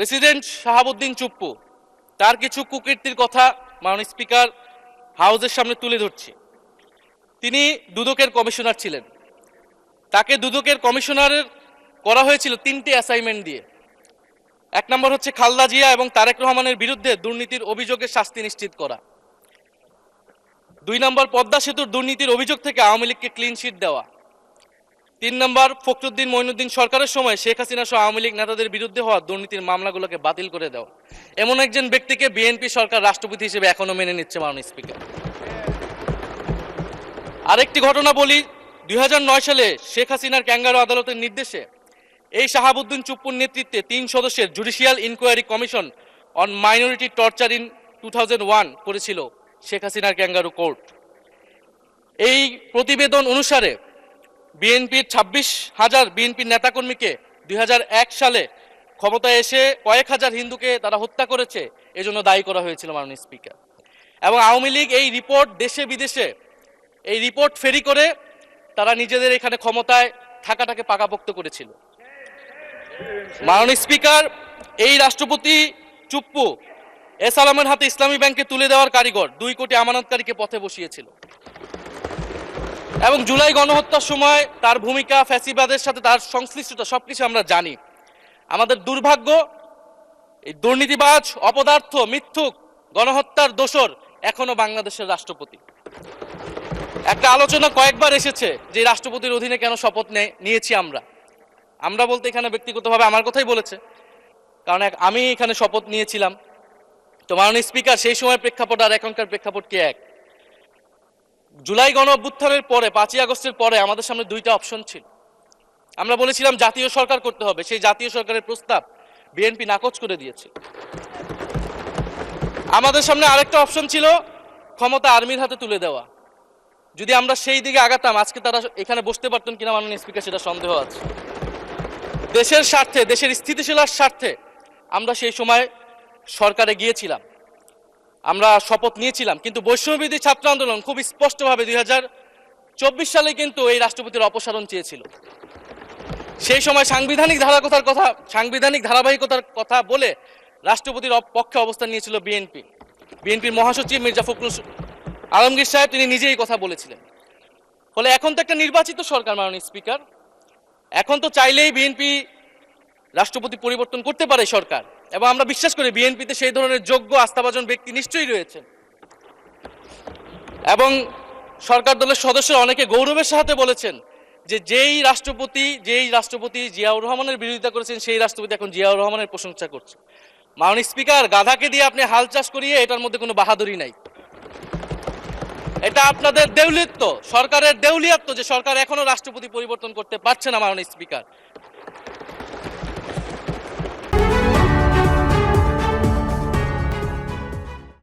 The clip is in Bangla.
প্রেসিডেন্ট শাহাবুদ্দিন চুপ্পু তার কিছু কুকীর্তির কথা মাননীয় স্পিকার হাউসের সামনে তুলে ধরছি। তিনি দুদকের কমিশনার ছিলেন। তাকে দুদকের কমিশনারের করা হয়েছিল 3টে অ্যাসাইনমেন্ট দিয়ে। 1 নম্বর হচ্ছে খালেদা জিয়া এবং তারেক রহমানের বিরুদ্ধে দুর্নীতির অভিযোগের শাস্তি নিশ্চিত করা। 2 নম্বর পদ্মা সেতুর দুর্নীতির অভিযোগ থেকে আওয়ামী লীগকে ক্লিন শিট দেওয়া। 3 নম্বর ফখরুদ্দিন মঈনুদ্দিন সরকারের সময় শেখ হাসিনা সহ আওয়ামী লীগ নেতাদের বিরুদ্ধে হওয়া দুর্নীতির মামলাগুলোকে বাতিল করে দেওয়া। এমন একজন ব্যক্তিকে বিএনপি সরকার রাষ্ট্রপতি হিসেবে এখনো মেনে নিচ্ছে মাননীয় স্পিকার। আরেকটি ঘটনা বলি, 2009 সালে শেখ হাসিনার ক্যাঙ্গারু আদালতের নির্দেশে এই শাহাবুদ্দিন চুপ্পুর নেতৃত্বে 3 সদস্যের judicial inquiry commission on minority torture in 2001 করেছিল শেখ হাসিনার ক্যাঙ্গারু কোর্ট। এই প্রতিবেদন অনুসারে বিএনপির 26,000 বিএনপির নেতাকর্মীকে 2001 সালে ক্ষমতায় এসে কয়েক হাজার হিন্দুকে তারা হত্যা করেছে, এজন্য দায়ী করা হয়েছিল মাননীয় স্পিকার। এবং আওয়ামী লীগ এই রিপোর্ট দেশে বিদেশে এই রিপোর্ট ফেরি করে তারা নিজেদের এখানে ক্ষমতায় থাকাটাকে পাকাপোক্ত করেছিল। মাননীয় স্পিকার, এই রাষ্ট্রপতি চুপ্পু এস আলমের হাতে ইসলামী ব্যাংকে তুলে দেওয়ার কারিগর 2 কোটি আমানতকারীকে পথে বসিয়েছিল। এবং জুলাই গণহত্যার সময় তার ভূমিকা, ফ্যাসিবাদের সাথে তার সংশ্লিষ্টতা সবকিছু আমরা জানি। আমাদের দুর্ভাগ্য, এই দুর্নীতিবাজ, অপদার্থ, মিথ্যুক, গণহত্যার দোসর এখনো বাংলাদেশের রাষ্ট্রপতি। একটা আলোচনা কয়েকবার এসেছে যে রাষ্ট্রপতির অধীনে কেন শপথ নিয়েছি আমরা বলতে এখানে ব্যক্তিগতভাবে আমার কথাই বলেছে, কারণ আমি এখানে শপথ নিয়েছিলাম। তো মাননীয় স্পিকার, সেই সময়ের প্রেক্ষাপট আর এখনকার প্রেক্ষাপট কি এক? জুলাই গণ অভ্যুত্থানের পরে 5ই আগস্টের পরে আমাদের সামনে 2টা অপশন ছিল। আমরা বলেছিলাম জাতীয় সরকার করতে হবে, সেই জাতীয় সরকারের প্রস্তাব বিএনপি নাকচ করে দিয়েছে। আমাদের সামনে আরেকটা অপশন ছিল ক্ষমতা আর্মির হাতে তুলে দেওয়া। যদি আমরা সেই দিকে আগাতাম আজকে তারা এখানে বসতে পারতেন কিনা মাননীয় স্পিকার সেটা সন্দেহ আছে। দেশের স্বার্থে, দেশের স্থিতিশীলার স্বার্থে আমরা সেই সময় সরকারে গিয়েছিলাম, আমরা শপথ নিয়েছিলাম। কিন্তু বৈষম্যবিরোধী ছাত্র আন্দোলন খুব স্পষ্টভাবে 2024 সালে কিন্তু এই রাষ্ট্রপতির অপসারণ চেয়েছিল। সেই সময় সাংবিধানিক ধারাবাহিকতার কথা বলে রাষ্ট্রপতির পক্ষে অবস্থান নিয়েছিল বিএনপির মহাসচিব মির্জা ফখরুল আলমগীর সাহেব, তিনি নিজেই কথা বলেছিলেন। ফলে এখন তো একটা নির্বাচিত সরকার মাননীয় স্পিকার, এখন তো চাইলেই বিএনপি রাষ্ট্রপতি পরিবর্তন করতে পারে সরকার, এবং আমরা বিশ্বাস করি বিএনপিতে সেই ধরনের যোগ্য আস্থাভাজন ব্যক্তি নিশ্চয়ই রয়েছেন। এবং সরকার দলের সদস্যরা অনেকে গৌরবের সাথে বলেছেন যে যেই রাষ্ট্রপতি জিয়াউর রহমানের বিরোধিতা করেছেন সেই রাষ্ট্রপতি এখন জিয়াউর রহমানের প্রশংসা করছে। মাননীয় স্পিকার, গাধাকে দিয়ে আপনি হাল চাষ করিয়ে এটার মধ্যে কোনো বাহাদুরি নাই। এটা আপনাদের দেউলিয়ত্ব, সরকারের দেউলিয়াত্ব যে সরকার এখনো রাষ্ট্রপতি পরিবর্তন করতে পারছে না মাননীয় স্পিকার।